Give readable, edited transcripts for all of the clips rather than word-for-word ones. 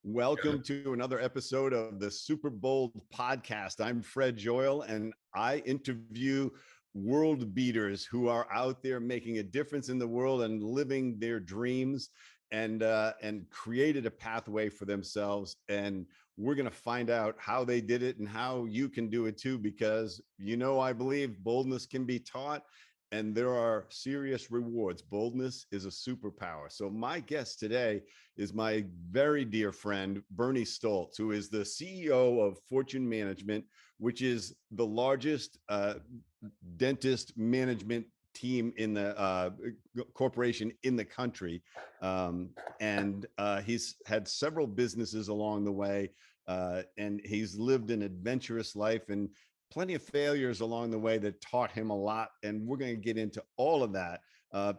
Welcome to another episode of the Superbold podcast. I'm Fred Joyal, and I interview world beaters who are out there making a difference in the world and living their dreams and created a pathway for themselves. And we're going to find out how they did it and how you can do it too, because I believe boldness can be taught. And there are serious rewards. Boldness is a superpower. So my guest today is my very dear friend, Bernie Stoltz, who is the CEO of Fortune Management, which is the largest dentist management team in the corporation in the country. And he's had several businesses along the way, and he's lived an adventurous life and plenty of failures along the way that taught him a lot. And we're going to get into all of that.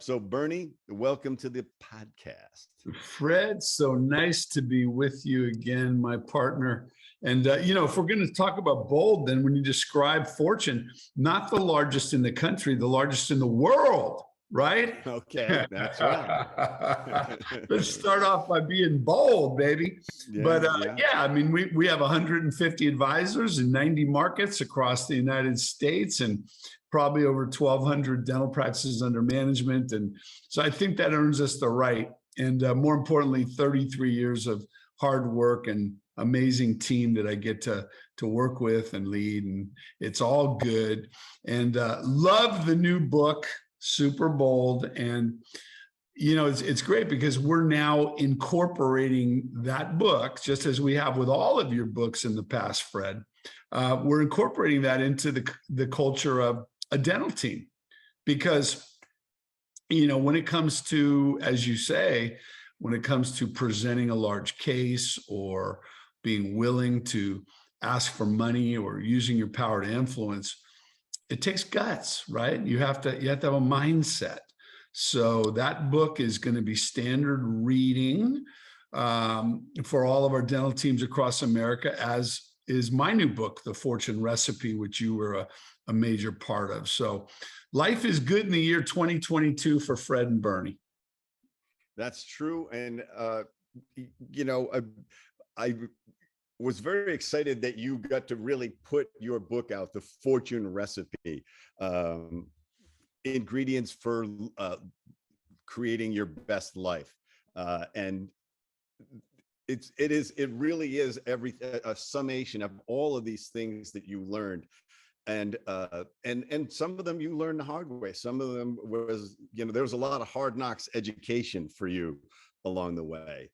So Bernie, welcome to the podcast. Fred, so nice to be with you again, my partner. And, if we're going to talk about bold, then when you describe Fortune, not the largest in the country, the largest in the world, right? Okay, that's right. Let's start off by being bold, baby. I mean, we have 150 advisors in 90 markets across the United States and probably over 1,200 dental practices under management. And so I think that earns us the right. And more importantly, 33 years of hard work and amazing team that I get to work with and lead. And it's all good. And love the new book, Superbold. And, it's great because we're now incorporating that book, just as we have with all of your books in the past, Fred. We're incorporating that into the culture of a dental team, because, when it comes to, as you say, when it comes to presenting a large case or being willing to ask for money or using your power to influence, it takes guts, right? You have to have a mindset. So that book is going to be standard reading for all of our dental teams across America, as is my new book, The Fortune Recipe, which you were a major part of. So life is good in the year 2022 for Fred and Bernie. That's true. And, I was very excited that you got to really put your book out, The Fortune Recipe, ingredients for creating your best life. And it really is a summation of all of these things that you learned. And some of them you learned the hard way. Some of them was, there was a lot of hard knocks education for you along the way.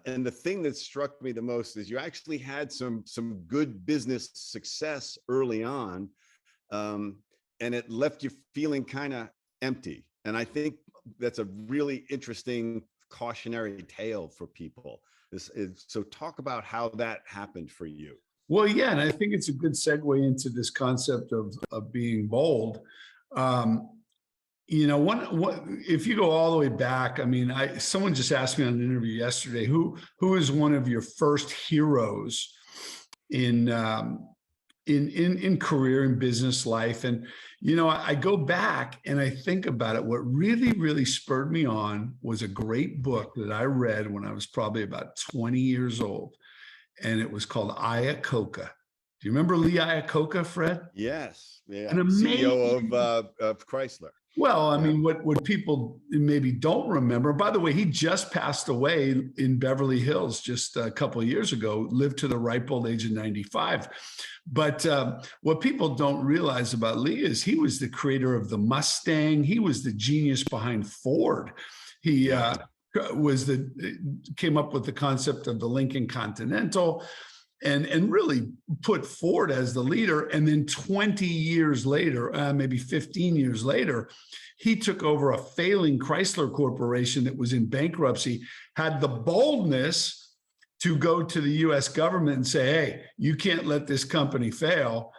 And the thing that struck me the most is you actually had some good business success early on, and it left you feeling kind of empty. And I think that's a really interesting cautionary tale for people. So talk about how that happened for you. Well, yeah, and I think it's a good segue into this concept of being bold. If you go all the way back, I mean, someone just asked me on an interview yesterday, who is one of your first heroes in career and business life? And I go back and I think about it. What really, really spurred me on was a great book that I read when I was probably about 20 years old, and it was called Iacocca. Do you remember Lee Iacocca, Fred? Yes, yeah. An amazing CEO of Chrysler. Well, I mean, what people maybe don't remember, by the way, he just passed away in Beverly Hills just a couple of years ago, lived to the ripe old age of 95. But what people don't realize about Lee is he was the creator of the Mustang. He was the genius behind Ford. He came up with the concept of the Lincoln Continental and really put Ford as the leader. And then 20 years later, maybe 15 years later, he took over a failing Chrysler Corporation that was in bankruptcy, had the boldness to go to the US government and say, hey, you can't let this company fail.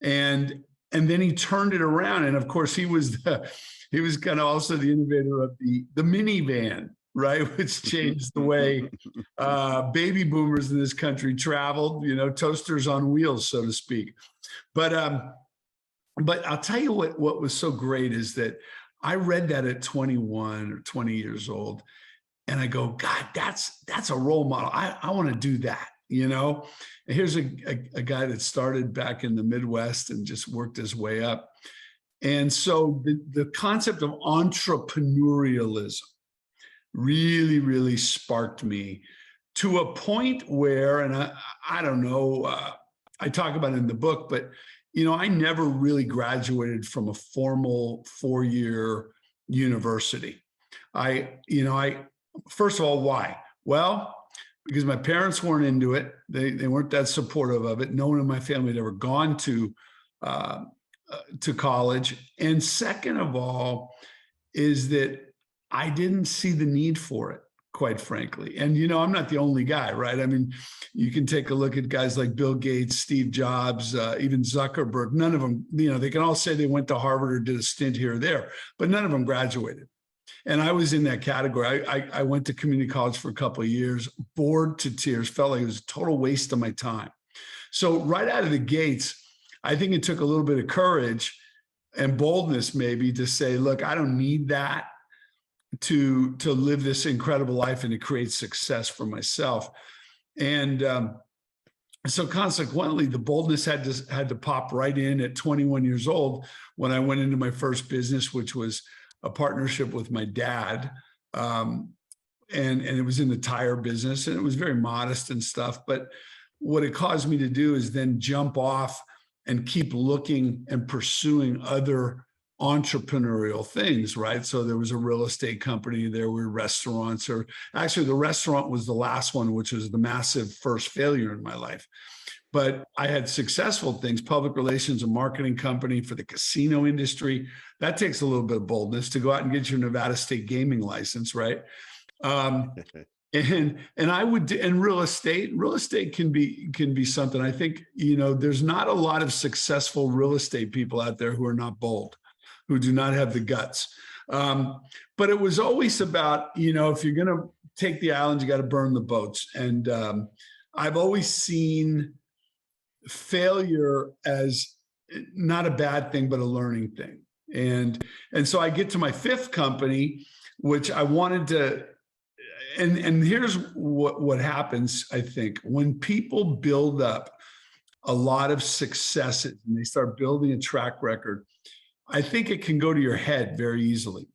And then he turned it around. And of course, he was kind of also the innovator of the minivan, right? Which changed the way baby boomers in this country traveled, toasters on wheels, so to speak. But I'll tell you what was so great is that I read that at 21 or 20 years old. And I go, God, that's a role model. I want to do that, you know? And here's a guy that started back in the Midwest and just worked his way up. And so the concept of entrepreneurialism really, really sparked me to a point where, and I don't know, I talk about it in the book, but you know, I never really graduated from a formal 4-year university. I first of all, why? Well, because my parents weren't into it. They weren't that supportive of it. No one in my family had ever gone to college. And second of all, is that I didn't see the need for it, quite frankly. And, you know, I'm not the only guy, right? I mean, you can take a look at guys like Bill Gates, Steve Jobs, even Zuckerberg. None of them, you know, they can all say they went to Harvard or did a stint here or there, but none of them graduated. And I was in that category. I went to community college for a couple of years, bored to tears, felt like it was a total waste of my time. So right out of the gates, I think it took a little bit of courage and boldness maybe to say, look, I don't need that to live this incredible life and to create success for myself. And so consequently, the boldness had to pop right in at 21 years old when I went into my first business, which was a partnership with my dad. And it was in the tire business, and it was very modest and stuff. But what it caused me to do is then jump off and keep looking and pursuing other entrepreneurial things, right? So there was a real estate company, there were restaurants, or actually the restaurant was the last one, which was the massive first failure in my life. But I had successful things, public relations, a marketing company for the casino industry. That takes a little bit of boldness to go out and get your Nevada State gaming license, right? And I would, and real estate can be something. I think, you know, there's not a lot of successful real estate people out there who are not bold, who do not have the guts. But it was always about, you know, if you're going to take the island, you got to burn the boats. And I've always seen failure as not a bad thing, but a learning thing. And so I get to my fifth company, which I wanted to, and here's what happens, I think, when people build up a lot of successes and they start building a track record, I think it can go to your head very easily.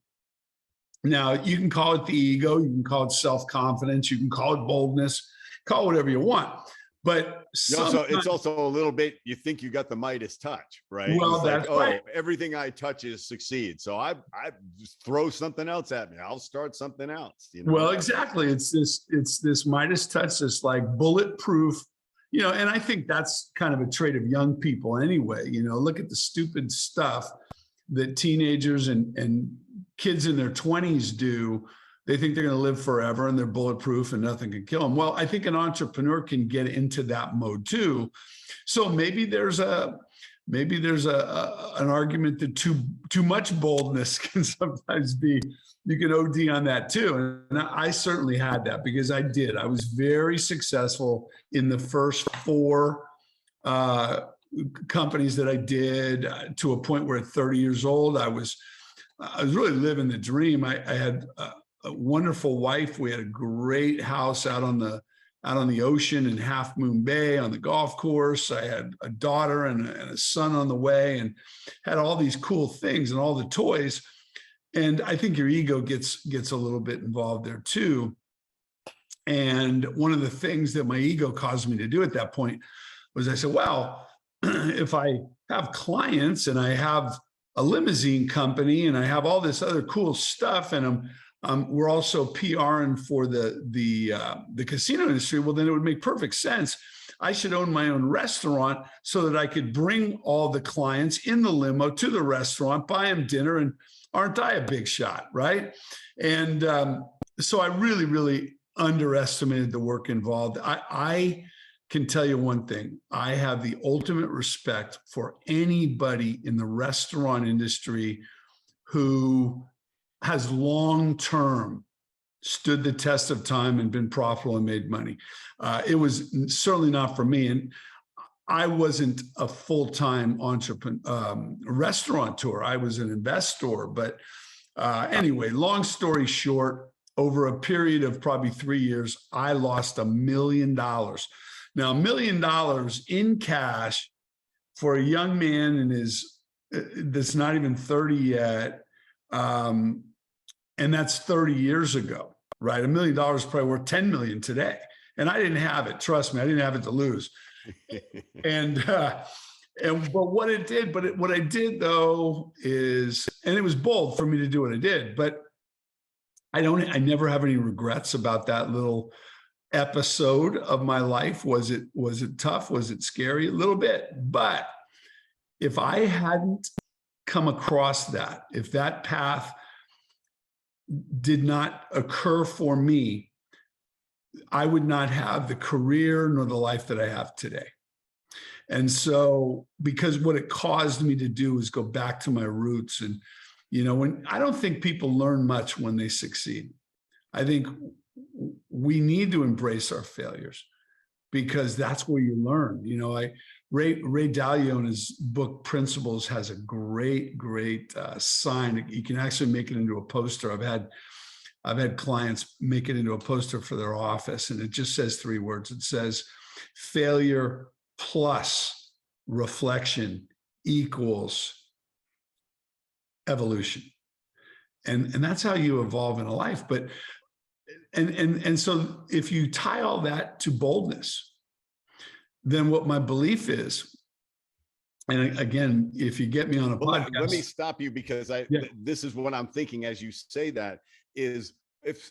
Now, you can call it the ego, you can call it self-confidence, you can call it boldness, call it whatever you want. But so it's also a little bit, you think you got the Midas touch, right? Well, it's that's like, right. Everything I touch is succeed. So I just throw something else at me. I'll start something else. You know? Well, exactly. It's this Midas touch, this like bulletproof, you know, and I think that's kind of a trait of young people anyway. You know, look at the stupid stuff that teenagers and kids in their 20s do. They think they're going to live forever and they're bulletproof and nothing can kill them. Well, I think an entrepreneur can get into that mode too. So maybe there's an argument that too much boldness can sometimes be, you can OD on that too. And I certainly had that because I did. I was very successful in the first 4 companies that I did, to a point where at 30 years old, I was really living the dream. I had a wonderful wife. We had a great house out on the ocean in Half Moon Bay on the golf course. I had a daughter and a son on the way, and had all these cool things and all the toys. And I think your ego gets a little bit involved there too. And one of the things that my ego caused me to do at that point was I said, well, if I have clients and I have a limousine company and I have all this other cool stuff, and we're also PRing for the casino industry, well, then it would make perfect sense. I should own my own restaurant so that I could bring all the clients in the limo to the restaurant, buy them dinner, and aren't I a big shot, right? And so I really, really underestimated the work involved. I can tell you one thing. I have the ultimate respect for anybody in the restaurant industry who has long-term stood the test of time and been profitable and made money. It was certainly not for me. And I wasn't a full-time entrepreneur, restaurateur. I was an investor. But anyway, long story short, over a period of probably 3 years, I lost $1 million. Now, $1 million in cash for a young man in his, that's not even 30 yet. And that's 30 years ago, right? $1 million is probably worth 10 million today. And I didn't have it. Trust me, I didn't have it to lose. But what it did, what I did though is, and it was bold for me to do what I did, but I never have any regrets about that little episode of my life. Was it tough? Was it scary? A little bit. But if I hadn't come across that, if that path did not occur for me, I would not have the career nor the life that I have today. And so, because what it caused me to do is go back to my roots. And, when I don't think people learn much when they succeed. I think we need to embrace our failures because that's where you learn. Ray Dalio in his book Principles has a great sign. You can actually make it into a poster. I've had clients make it into a poster for their office, and it just says 3 words. It says, failure plus reflection equals evolution. And that's how you evolve in a life. But and so if you tie all that to boldness, then what my belief is, and again, if you get me on a podcast. Let me stop you because this is what I'm thinking as you say that is, if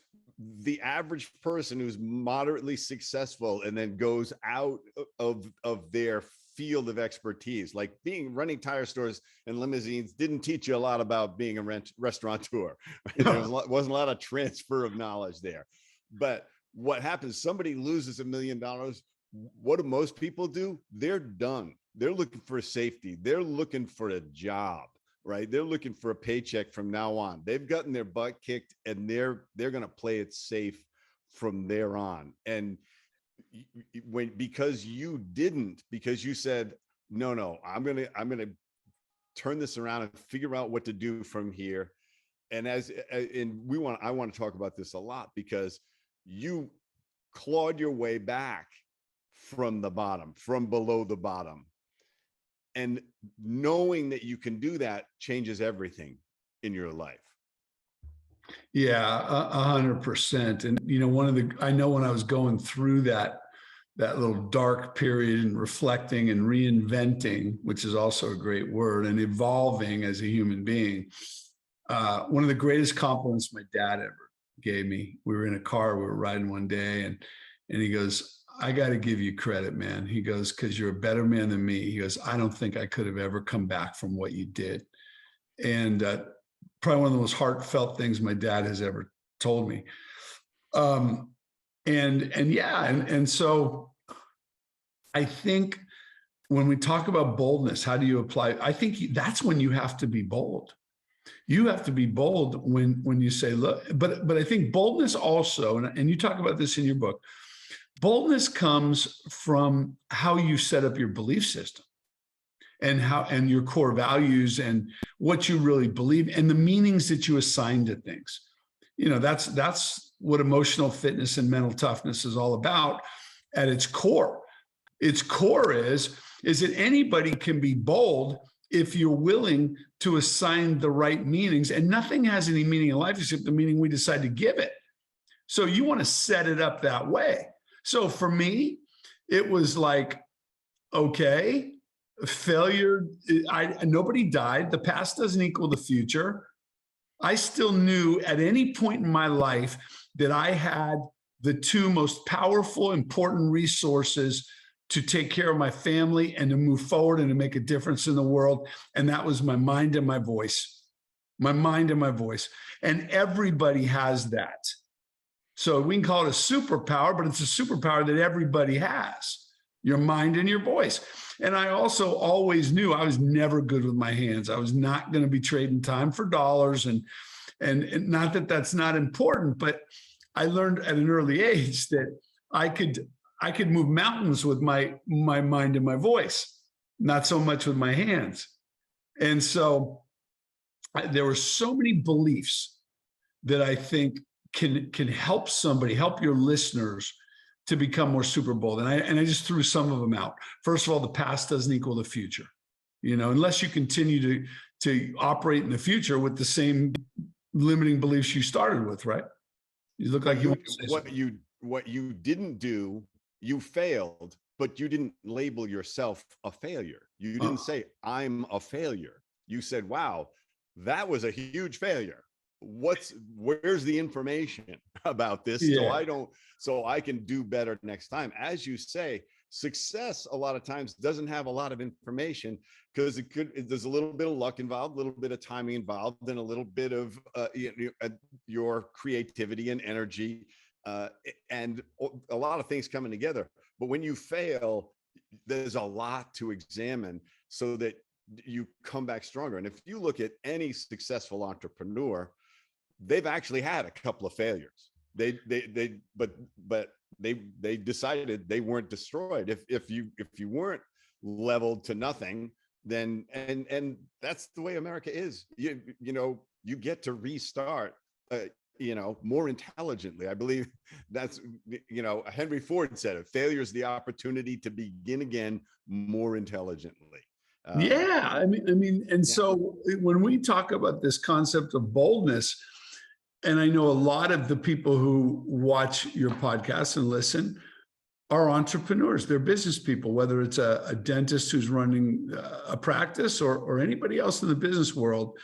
the average person who's moderately successful and then goes out of their field of expertise, like running tire stores and limousines, didn't teach you a lot about being a restaurateur. Right? There wasn't a lot of transfer of knowledge there. But what happens? Somebody loses $1 million. What do most people do? They're done. They're looking for safety. They're looking for a job. Right? They're looking for a paycheck from now on. They've gotten their butt kicked and they're going to play it safe from there on. And because you said, no, I'm going to turn this around and figure out what to do from here. And I want to talk about this a lot because you clawed your way back from the bottom, from below the bottom. And knowing that you can do that changes everything in your life. Yeah, 100%. And I know when I was going through that little dark period and reflecting and reinventing, which is also a great word, and evolving as a human being, one of the greatest compliments my dad ever gave me. We were in a car, we were riding one day, and he goes, I got to give you credit, man. He goes, because you're a better man than me. He goes, I don't think I could have ever come back from what you did. And probably one of the most heartfelt things my dad has ever told me. So I think when we talk about boldness, how do you apply? I think that's when you have to be bold. You have to be bold when you say, look, but I think boldness also, and you talk about this in your book, boldness comes from how you set up your belief system and your core values and what you really believe and the meanings that you assign to things. That's what emotional fitness and mental toughness is all about at its core. Its core is that anybody can be bold if you're willing to assign the right meanings, and nothing has any meaning in life except the meaning we decide to give it. So you want to set it up that way. So for me, it was like, okay, failure, nobody died. The past doesn't equal the future. I still knew at any point in my life that I had the 2 most powerful, important resources to take care of my family and to move forward and to make a difference in the world. And that was my mind and my voice. My mind and my voice. And everybody has that. So we can call it a superpower, but it's a superpower that everybody has, your mind and your voice. And I also always knew I was never good with my hands. I was not going to be trading time for dollars. And not that that's not important, but I learned at an early age that I could move mountains with my mind and my voice, not so much with my hands. And so there were so many beliefs that I think can help somebody, help your listeners to become more super bold? And I just threw some of them out. First of all, the past doesn't equal the future. Unless you continue to operate in the future with the same limiting beliefs you started with, right? You look like what you didn't do, you failed, but you didn't label yourself a failure. You didn't say, I'm a failure. You said, wow, that was a huge failure. Where's the information about this? Yeah. So I can do better next time. As you say, success a lot of times doesn't have a lot of information, because there's a little bit of luck involved, a little bit of timing involved, and a little bit of your creativity and energy, and a lot of things coming together. But when you fail, there's a lot to examine so that you come back stronger. And if you look at any successful entrepreneur, they've actually had a couple of failures. But they decided they weren't destroyed. If you weren't leveled to nothing, then and that's the way America is. You get to restart more intelligently. I believe that's Henry Ford said it. Failure is the opportunity to begin again more intelligently. Yeah, so when we talk about this concept of boldness, and I know a lot of the people who watch your podcast and listen are entrepreneurs. They're business people, whether it's a dentist who's running a practice or anybody else in the business world.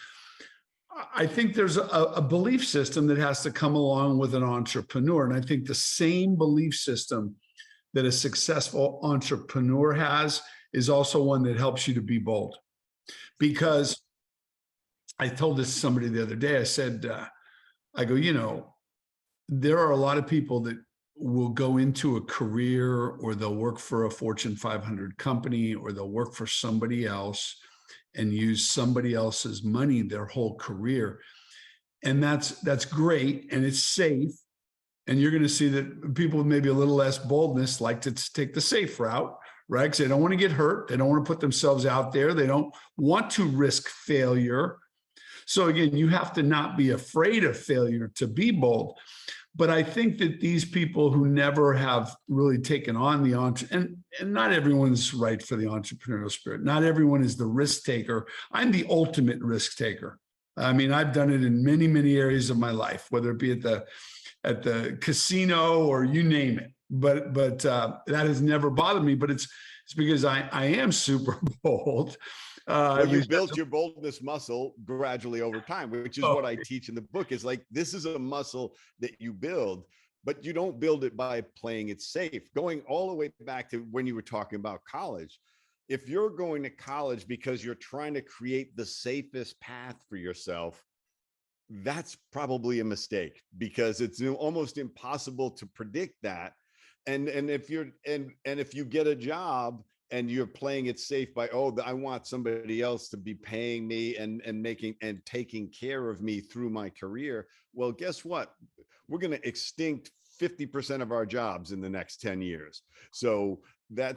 I think there's a belief system that has to come along with an entrepreneur. And I think the same belief system that a successful entrepreneur has is also one that helps you to be bold. Because I told this to somebody the other day, I said, I go, there are a lot of people that will go into a career, or they'll work for a Fortune 500 company, or they'll work for somebody else and use somebody else's money their whole career. And that's great, and it's safe. And you're going to see that people with maybe a little less boldness like to take the safe route, right? Because they don't want to get hurt. They don't want to put themselves out there. They don't want to risk failure. So again, you have to not be afraid of failure to be bold. But I think that these people who never have really taken on the and not everyone's right for the entrepreneurial spirit. Not everyone is the risk taker. I'm the ultimate risk taker. I mean, I've done it in many, many areas of my life, whether it be at the casino or you name it. But that has never bothered me. But it's because I am super bold. Well, you built your boldness muscle gradually over time, which is what I teach in the book. Is like, this is a muscle that you build, but you don't build it by playing it safe. Going all the way back to when you were talking about college, if you're going to college because you're trying to create the safest path for yourself, that's probably a mistake, because it's almost impossible to predict that. And if you get a job and you're playing it safe by, I want somebody else to be paying me and making and taking care of me through my career. Well, guess what? We're going to extinct 50% of our jobs in the next 10 years. So there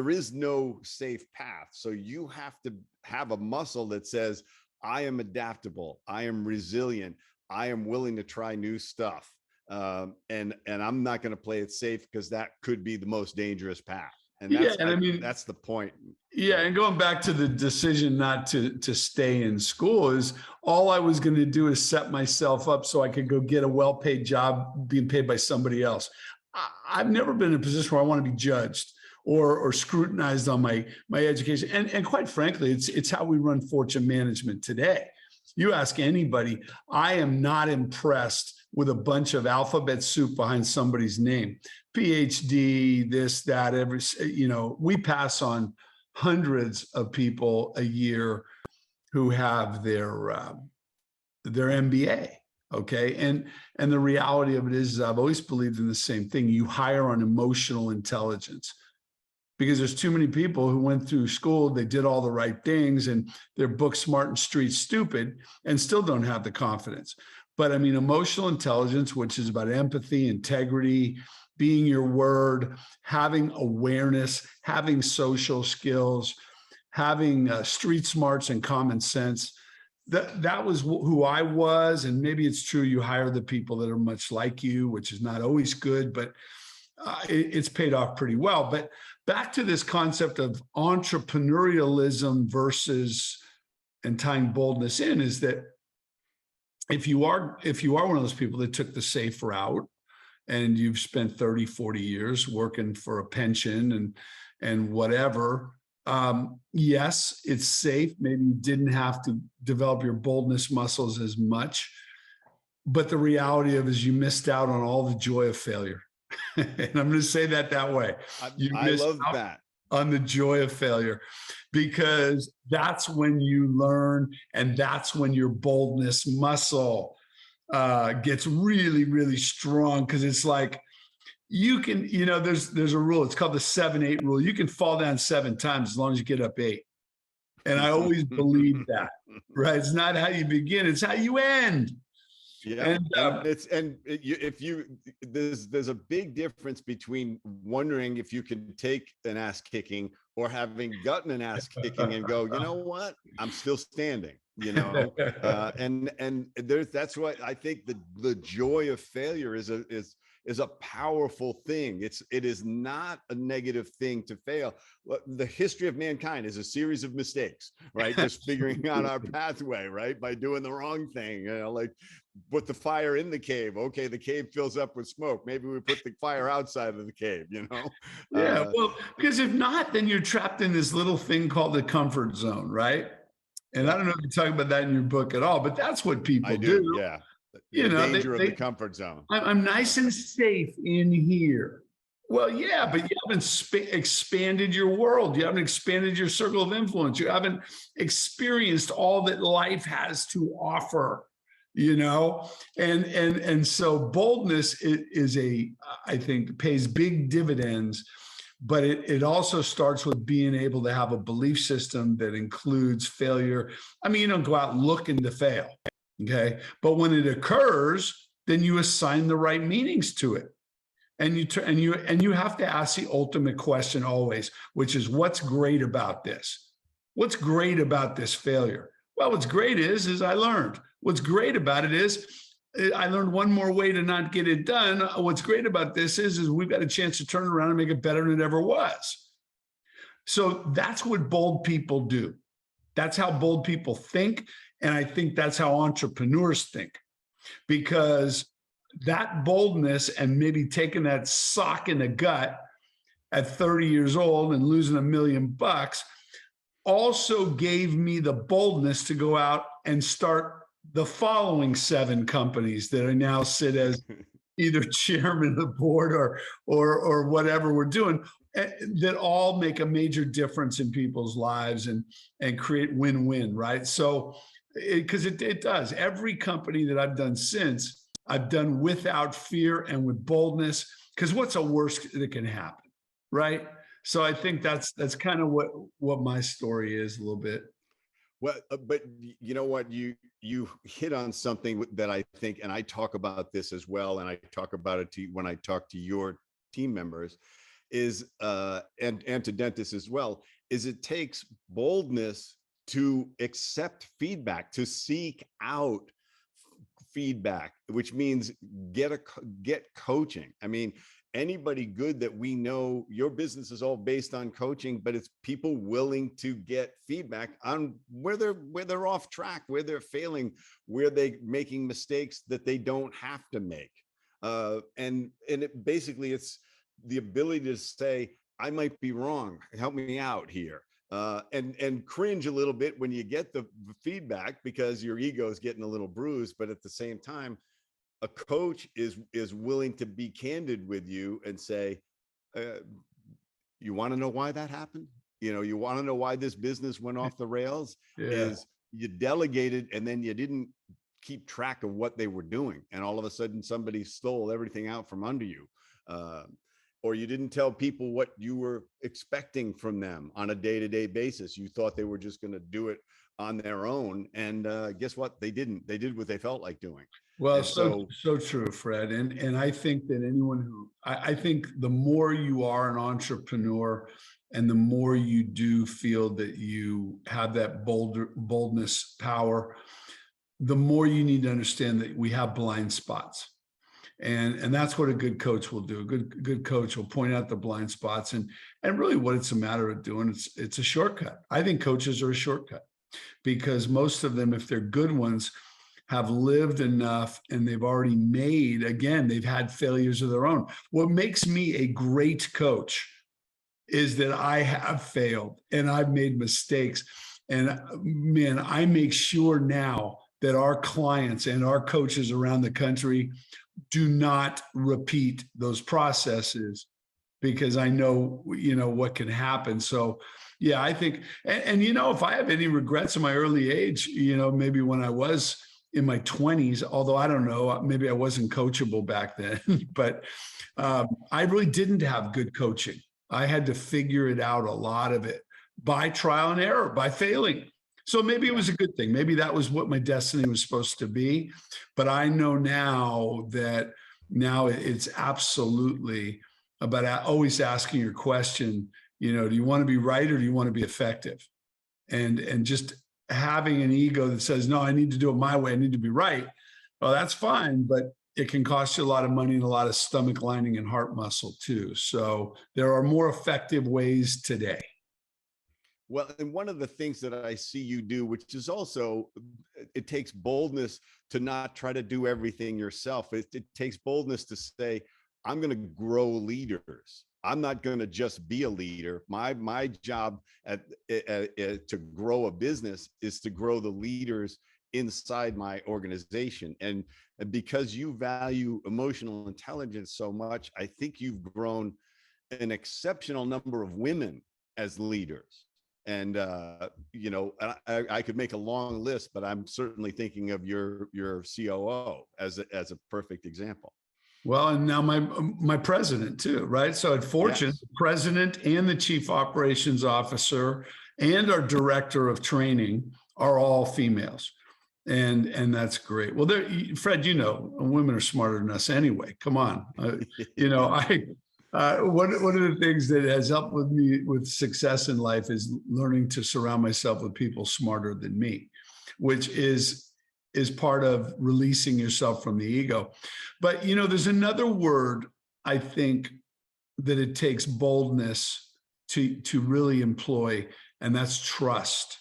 is no safe path. So you have to have a muscle that says, I am adaptable, I am resilient, I am willing to try new stuff. And I'm not going to play it safe, because that could be the most dangerous path. And that's the point. Yeah. And going back to the decision not to stay in school, is all I was going to do is set myself up so I could go get a well-paid job being paid by somebody else. I've never been in a position where I want to be judged or scrutinized on my education. And quite frankly, it's how we run Fortune management today. You ask anybody, I am not impressed with a bunch of alphabet soup behind somebody's name. PhD, this, that, we pass on hundreds of people a year who have their MBA. Okay. And the reality of it is I've always believed in the same thing. You hire on emotional intelligence, because there's too many people who went through school, they did all the right things, and they're book smart and street stupid and still don't have the confidence. But I mean, emotional intelligence, which is about empathy, integrity, being your word, having awareness, having social skills, having street smarts and common sense. that was who I was. And maybe it's true, you hire the people that are much like you, which is not always good, but it's paid off pretty well. But back to this concept of entrepreneurialism versus, and tying boldness in, is that if you are one of those people that took the safe route and you've spent 30, 40 years working for a pension and whatever, yes, it's safe. Maybe you didn't have to develop your boldness muscles as much, but the reality of it is you missed out on all the joy of failure. And I'm going to say that way. I love that. On the joy of failure, because that's when you learn, and that's when your boldness muscle gets really, really strong. Because it's like, you can, there's a rule. It's called the 7-8 rule. You can fall down 7 times as long as you get up 8. And I always believe that, right? It's not how you begin, it's how you end. Yeah, and there's a big difference between wondering if you can take an ass kicking or having gotten an ass kicking and go, you know what, I'm still standing, and that's what I think the joy of failure is a powerful thing. It is not a negative thing to fail. The history of mankind is a series of mistakes, right? Just figuring out our pathway, right? By doing the wrong thing, like put the fire in the cave. Okay, the cave fills up with smoke. Maybe we put the fire outside of the cave, Yeah, well, because if not, then you're trapped in this little thing called the comfort zone, right? And I don't know if you talk about that in your book at all, but that's what people do. Yeah. The danger of the comfort zone. I'm nice and safe in here. Well, yeah, but you haven't expanded your world. You haven't expanded your circle of influence. You haven't experienced all that life has to offer, and so boldness is I think pays big dividends, but it also starts with being able to have a belief system that includes failure. I mean, you don't go out looking to fail. Okay. But when it occurs, then you assign the right meanings to it. And you have to ask the ultimate question always, which is, what's great about this? What's great about this failure? Well, what's great is I learned. What's great about it is I learned one more way to not get it done. What's great about this is we've got a chance to turn it around and make it better than it ever was. So that's what bold people do. That's how bold people think. And I think that's how entrepreneurs think, because that boldness and maybe taking that sock in the gut at 30 years old and losing $1 million also gave me the boldness to go out and start the following 7 companies that I now sit as either chairman of the board or whatever we're doing, that all make a major difference in people's lives and create win-win, right? So, because it does. Every company that I've done since, I've done without fear and with boldness, because what's the worst that can happen, right? So I think that's kind of what my story is a little bit. Well, but you know what, you hit on something that I think, and I talk about this as well, and I talk about it when I talk to your team members, is and to dentists as well, is it takes boldness to accept feedback, to seek out feedback, which means get coaching. I mean, anybody good that we know, your business is all based on coaching, but it's people willing to get feedback on where they're off track, where they're failing, where they're making mistakes that they don't have to make. And it basically, it's the ability to say, I might be wrong, help me out here. And cringe a little bit when you get the feedback, because your ego is getting a little bruised, but at the same time, a coach is willing to be candid with you and say, you want to know why that happened? You want to know why this business went off the rails? Yeah. Is you delegated and then you didn't keep track of what they were doing, and all of a sudden somebody stole everything out from under you. Or you didn't tell people what you were expecting from them on a day-to-day basis. You thought they were just going to do it on their own. And guess what? They didn't. They did what they felt like doing. Well, so true, Fred. And I think that I think the more you are an entrepreneur and the more you do feel that you have that boldness power, the more you need to understand that we have blind spots. And that's what a good coach will do. A good coach will point out the blind spots, and really what it's a matter of doing. It's a shortcut. I think coaches are a shortcut because most of them, if they're good ones, have lived enough and they've already made, again, they've had failures of their own. What makes me a great coach is that I have failed and I've made mistakes. And man, I make sure now that our clients and our coaches around the country do not repeat those processes, because I know, what can happen. So yeah, I think, and if I have any regrets in my early age, maybe when I was in my 20s, although I don't know, maybe I wasn't coachable back then, but I really didn't have good coaching. I had to figure it out, a lot of it, by trial and error, by failing. So maybe it was a good thing. Maybe that was what my destiny was supposed to be. But I know now that it's absolutely about always asking your question, do you want to be right or do you want to be effective? And just having an ego that says, no, I need to do it my way, I need to be right. Well, that's fine, but it can cost you a lot of money and a lot of stomach lining and heart muscle too. So there are more effective ways today. Well, and one of the things that I see you do, which is also, it takes boldness to not try to do everything yourself. It takes boldness to say, I'm going to grow leaders. I'm not going to just be a leader. My job to grow a business is to grow the leaders inside my organization. And because you value emotional intelligence so much, I think you've grown an exceptional number of women as leaders. And I could make a long list, but I'm certainly thinking of your COO as a perfect example. Well, and now my president too, right? So at Fortune, yes, the president and the chief operations officer and our director of training are all females. And that's great. Well, Fred, women are smarter than us anyway. Come on. One of the things that has helped with me with success in life is learning to surround myself with people smarter than me, which is part of releasing yourself from the ego. But, there's another word I think that it takes boldness to really employ, and that's trust.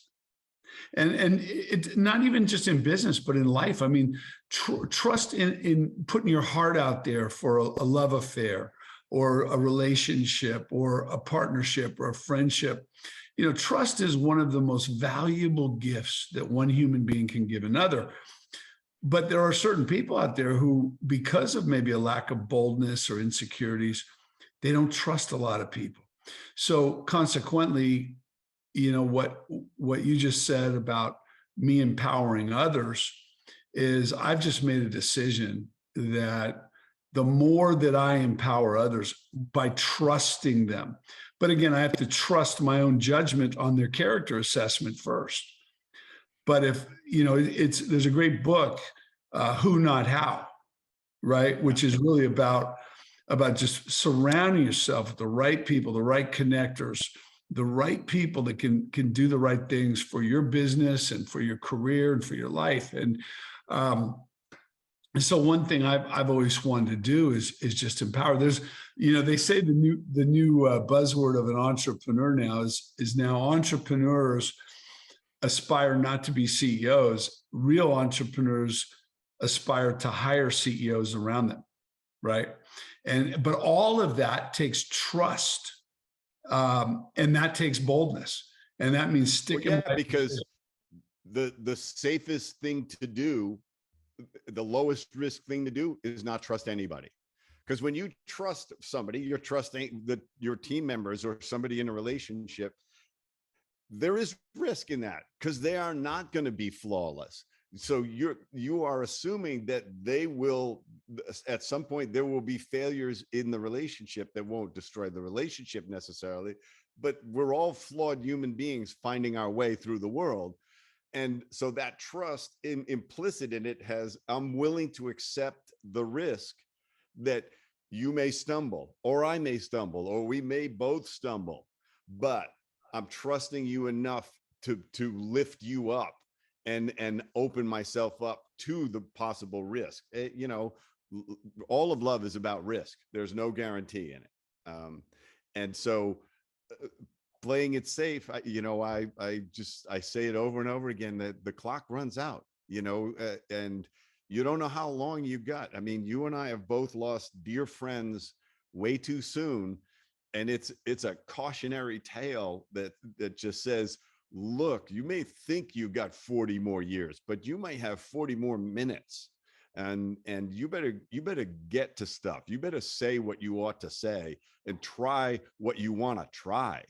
And it's not even just in business, but in life. I mean, trust in putting your heart out there for a love affair or a relationship or a partnership or a friendship. Trust is one of the most valuable gifts that one human being can give another. But there are certain people out there who, because of maybe a lack of boldness or insecurities, they don't trust a lot of people. So consequently, what you just said about me empowering others is I've just made a decision that the more that I empower others by trusting them, but again, I have to trust my own judgment on their character assessment first. But if, there's a great book, Who Not How, right? Which is really about just surrounding yourself with the right people, the right connectors, the right people that can do the right things for your business and for your career and for your life. And so one thing I've always wanted to do is just empower. There's, they say the new buzzword of an entrepreneur now is now entrepreneurs aspire not to be CEOs. Real entrepreneurs aspire to hire CEOs around them, right? But all of that takes trust, and that takes boldness, and that means sticking. Well, yeah, because the safest thing to do, the lowest risk thing to do, is not trust anybody. Because when you trust somebody, you're trusting your team members or somebody in a relationship. There is risk in that because they are not going to be flawless. So you are assuming that they will, at some point, there will be failures in the relationship that won't destroy the relationship necessarily, but we're all flawed human beings finding our way through the world. And so that trust implicit in it has, I'm willing to accept the risk that you may stumble, or I may stumble, or we may both stumble. but I'm trusting you enough to lift you up and open myself up to the possible risk. All of love is about risk. There's no guarantee in it. And so playing it safe, I say it over and over again, that the clock runs out, and you don't know how long you got. I mean, you and I have both lost dear friends way too soon. And it's a cautionary tale that just says, look, you may think you got 40 more years, but you might have 40 more minutes. And you better get to stuff. You better say what you ought to say and try what you want to try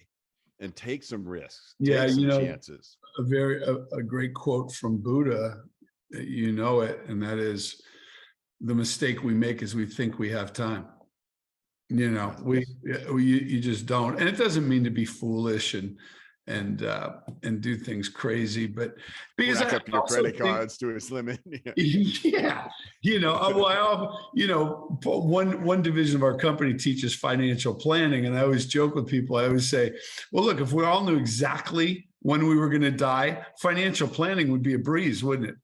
and take some risks, Yeah, take some chances. A great quote from Buddha, it, and that is, the mistake we make is we think we have time. You just don't. And it doesn't mean to be foolish and do things crazy, but because rack up your credit cards to its limit. Yeah. One division of our company teaches financial planning. And I always joke with people, I always say, well, look, if we all knew exactly when we were going to die, financial planning would be a breeze, wouldn't it?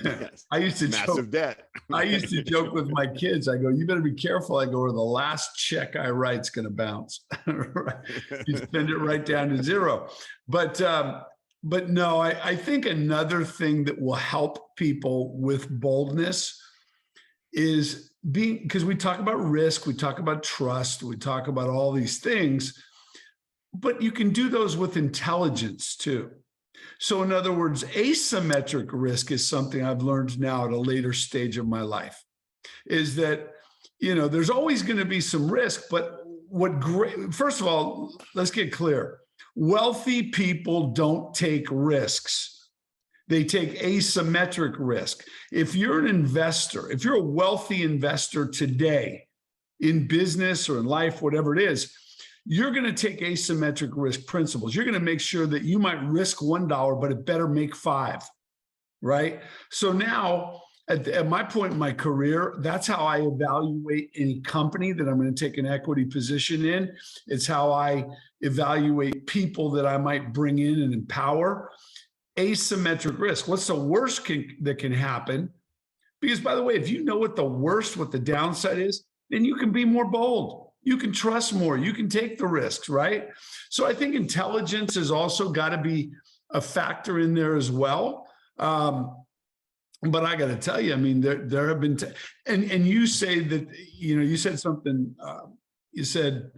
Yes. I used to massive debt. I used to joke with my kids. I go, you better be careful. I go, or the last check I write's going to bounce. You spend it right down to zero. But no, I think another thing that will help people with boldness is because we talk about risk, we talk about trust, we talk about all these things, but you can do those with intelligence too. So in other words, asymmetric risk is something I've learned now at a later stage of my life, is that, there's always going to be some risk, but first of all, let's get clear. Wealthy people don't take risks. They take asymmetric risk. If you're an investor, if you're a wealthy investor today in business or in life, whatever it is, you're going to take asymmetric risk principles. You're going to make sure that you might risk $1, but it better make 5, right? So now, at my point in my career, that's how I evaluate any company that I'm going to take an equity position in. It's how I evaluate people that I might bring in and empower. Asymmetric risk. What's the worst that can happen? Because, by the way, if you know what the downside is, then you can be more bold. You can trust more. You can take the risks, right? So I think intelligence has also got to be a factor in there as well. But I got to tell you, I mean, there have been, and you say that, you said something, you said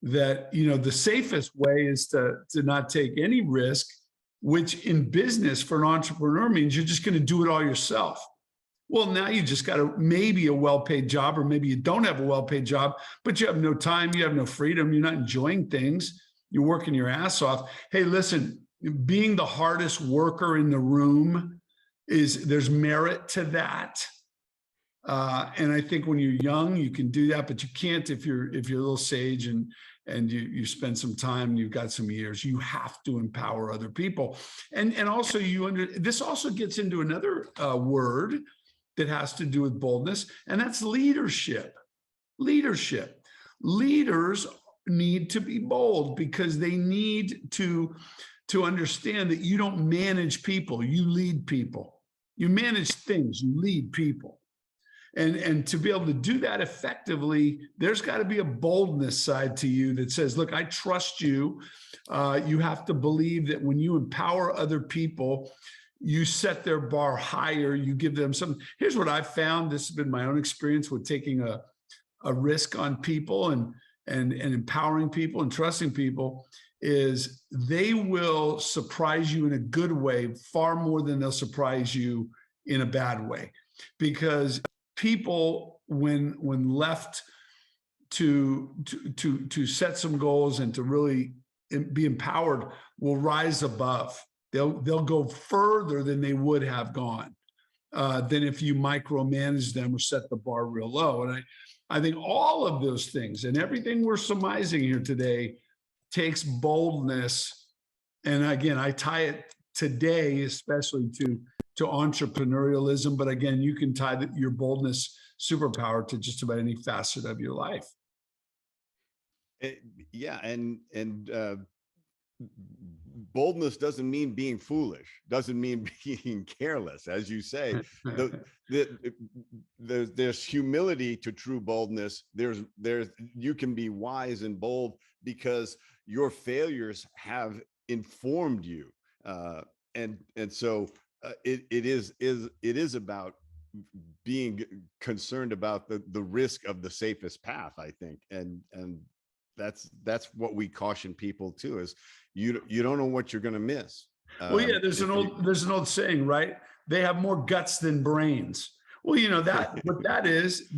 that, the safest way is to not take any risk, which in business for an entrepreneur means you're just going to do it all yourself. Well, now you just got maybe a well-paid job, or maybe you don't have a well-paid job, but you have no time, you have no freedom, you're not enjoying things, you're working your ass off. Hey, listen, being the hardest worker in the room there's merit to that. And I think when you're young, you can do that, but you can't if you're a little sage and you spend some time and you've got some years. You have to empower other people. And also this also gets into another word that has to do with boldness, and that's leadership. Leadership. Leaders need to be bold because they need to understand that you don't manage people, you lead people. You manage things, you lead people. And to be able to do that effectively, there's got to be a boldness side to you that says, look, I trust you. You have to believe that when you empower other people, you set their bar higher, you give them some. Here's what I've found. This has been my own experience with taking a risk on people and empowering people and trusting people, is they will surprise you in a good way far more than they'll surprise you in a bad way. Because people, when left to set some goals and to really be empowered, will rise above. They'll go further than they would have gone than if you micromanage them or set the bar real low. And I think all of those things and everything we're surmising here today takes boldness. And again, I tie it today, especially to entrepreneurialism. But again, you can tie your boldness superpower to just about any facet of your life. Yeah. And boldness doesn't mean being foolish, doesn't mean being careless. As you say, there's humility to true boldness. There's you can be wise and bold because your failures have informed you, and so it is about being concerned about the risk of the safest path, I think, and that's what we caution people too, is you don't know what you're going to miss. Well, yeah, there's an old saying, right? They have more guts than brains. Well, you know that what that is,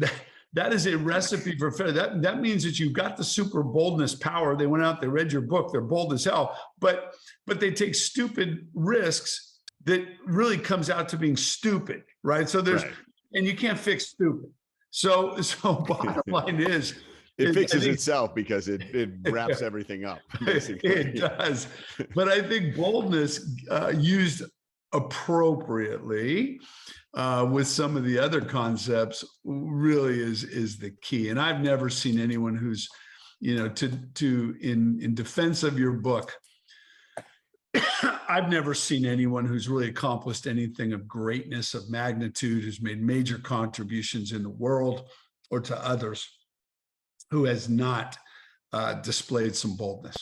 that is a recipe for failure. That means that you've got the super boldness power. They went out, they read your book, they're bold as hell, but they take stupid risks that really comes out to being stupid, right? So there's, right. And you can't fix stupid. So bottom line is, it fixes itself because it wraps everything up. Basically. It does. But I think boldness used appropriately with some of the other concepts really is the key. And I've never seen anyone who's, you know, in defense of your book, I've never seen anyone who's really accomplished anything of greatness, of magnitude, who's made major contributions in the world or to others, who has not displayed some boldness,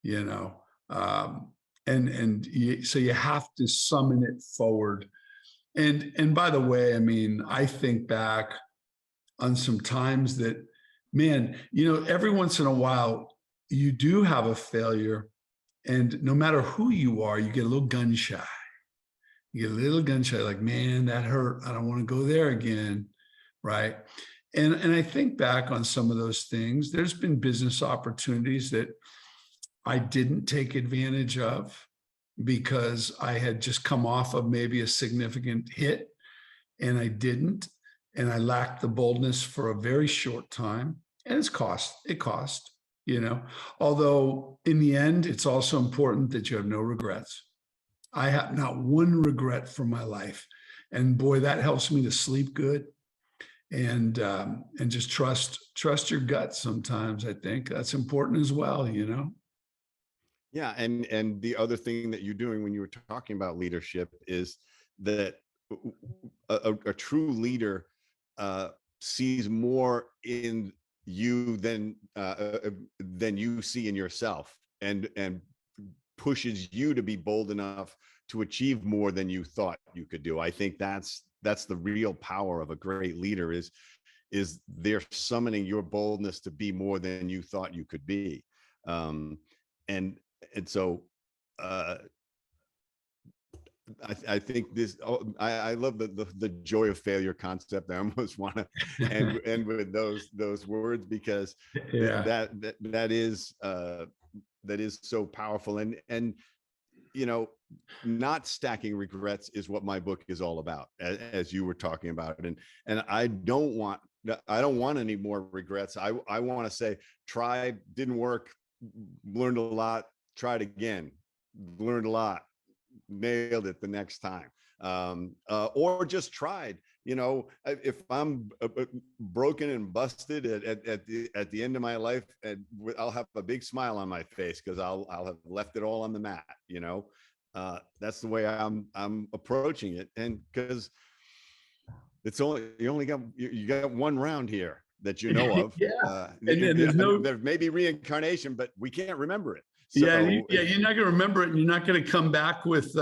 you know, so you have to summon it forward. And by the way, I mean, I think back on some times that, man, you know, every once in a while you do have a failure, and no matter who you are, you get a little gun shy. You get a little gun shy, like, man, that hurt. I don't want to go there again, right? And I think back on some of those things. There's been business opportunities that I didn't take advantage of because I had just come off of maybe a significant hit, and I didn't. And I lacked the boldness for a very short time. And it cost, you know, although in the end, it's also important that you have no regrets. I have not one regret from my life. And boy, that helps me to sleep good. And just trust your gut sometimes. I think that's important as well, you know? Yeah. And the other thing that you're doing when you were talking about leadership is that a true leader sees more in you than you see in yourself, and pushes you to be bold enough to achieve more than you thought you could do. I think that's the real power of a great leader, is they're summoning your boldness to be more than you thought you could be. And so I think this, I love the joy of failure concept. I almost want to end with those words, because that is so powerful. And you know, not stacking regrets is what my book is all about, as you were talking about. And I don't want any more regrets. I want to say, tried, didn't work, learned a lot, tried again, learned a lot, nailed it the next time. Or just tried. You know, if I'm broken and busted at the end of my life, and I'll have a big smile on my face because I'll have left it all on the mat. You know, that's the way I'm approaching it, and because it's you got one round here that you know of. And there may be reincarnation, but we can't remember it. So, you're not going to remember it, and you're not going to come back with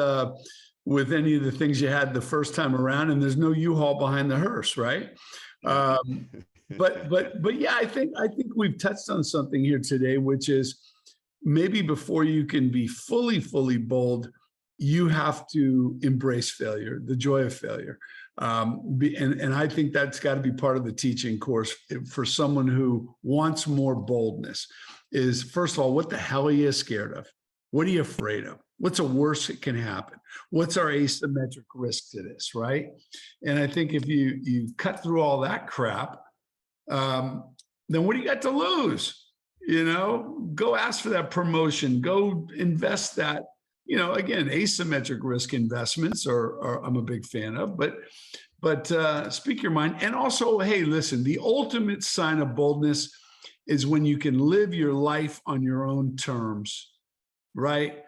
any of the things you had the first time around, and there's no U-Haul behind the hearse, right? But yeah, I think we've touched on something here today, which is maybe before you can be fully bold, you have to embrace failure, the joy of failure. And I think that's got to be part of the teaching course for someone who wants more boldness. Is, first of all, what the hell are you scared of? What are you afraid of? What's the worst that can happen? What's our asymmetric risk to this, right? And I think if you cut through all that crap, then what do you got to lose? You know, go ask for that promotion, go invest that, you know, again, asymmetric risk investments are I'm a big fan of, but speak your mind. And also, hey, listen, the ultimate sign of boldness is when you can live your life on your own terms. right?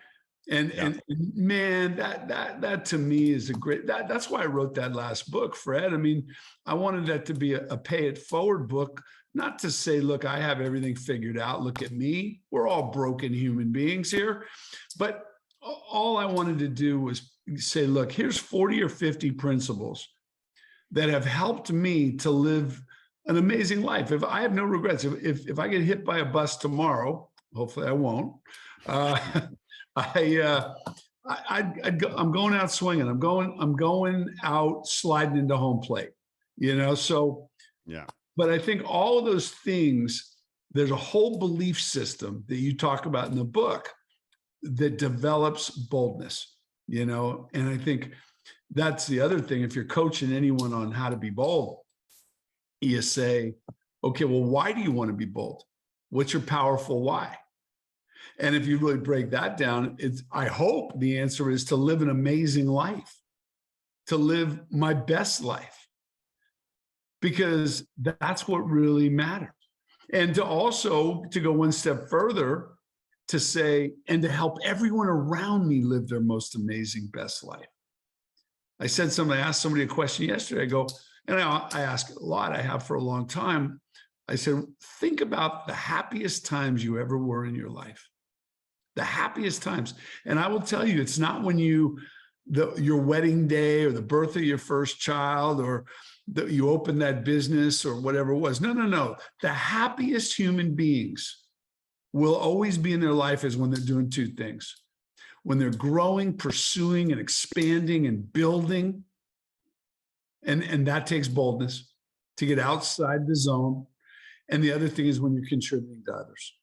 And man, that to me is a great, that's why I wrote that last book, Fred. I mean, I wanted that to be a pay it forward book, not to say, look, I have everything figured out. Look at me. We're all broken human beings here. But all I wanted to do was say, look, here's 40 or 50 principles that have helped me to live an amazing life. If I have no regrets, if I get hit by a bus tomorrow, hopefully I won't. I'm going out swinging. I'm going out sliding into home plate, So, yeah. But I think all of those things, there's a whole belief system that you talk about in the book that develops boldness, And I think that's the other thing. If you're coaching anyone on how to be bold, you say, okay, well, why do you want to be bold? What's your powerful why? And if you really break that down, I hope the answer is to live an amazing life, to live my best life, because that's what really matters. And to also, to go one step further, to say, and to help everyone around me live their most amazing best life. I asked somebody a question yesterday. I go, and I ask it a lot, I have for a long time. I said, think about the happiest times you ever were in your life. The happiest times. And I will tell you, it's not when your wedding day or the birth of your first child or you opened that business or whatever it was. No. The happiest human beings will always be in their life is when they're doing two things. When they're growing, pursuing, and expanding and building. And that takes boldness to get outside the zone. And the other thing is when you're contributing to others.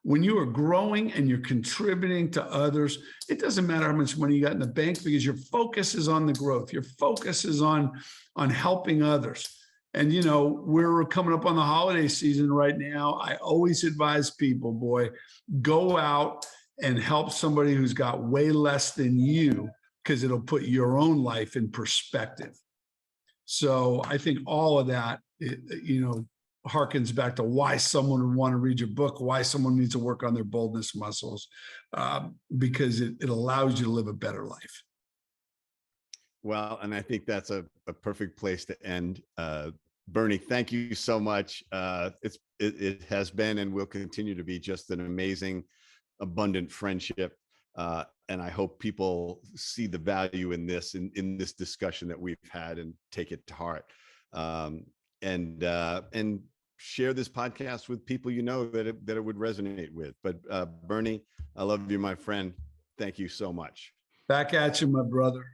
When you are growing and you're contributing to others, it doesn't matter how much money you got in the bank because your focus is on the growth. Your focus is on helping others. And, we're coming up on the holiday season right now. I always advise people, boy, go out and help somebody who's got way less than you because it'll put your own life in perspective. So I think all of that, harkens back to why someone would want to read your book, why someone needs to work on their boldness muscles, because it allows you to live a better life. Well, and I think that's a perfect place to end. Bernie, thank you so much. It has been and will continue to be just an amazing, abundant friendship. And I hope people see the value in this, in this discussion that we've had and take it to heart. And share this podcast with people that it would resonate with. But Bernie, I love you, my friend. Thank you so much. Back at you, my brother.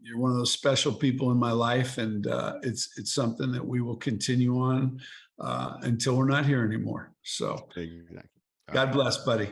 You're one of those special people in my life, and it's something that we will continue on until we're not here anymore. So, exactly. God bless, buddy.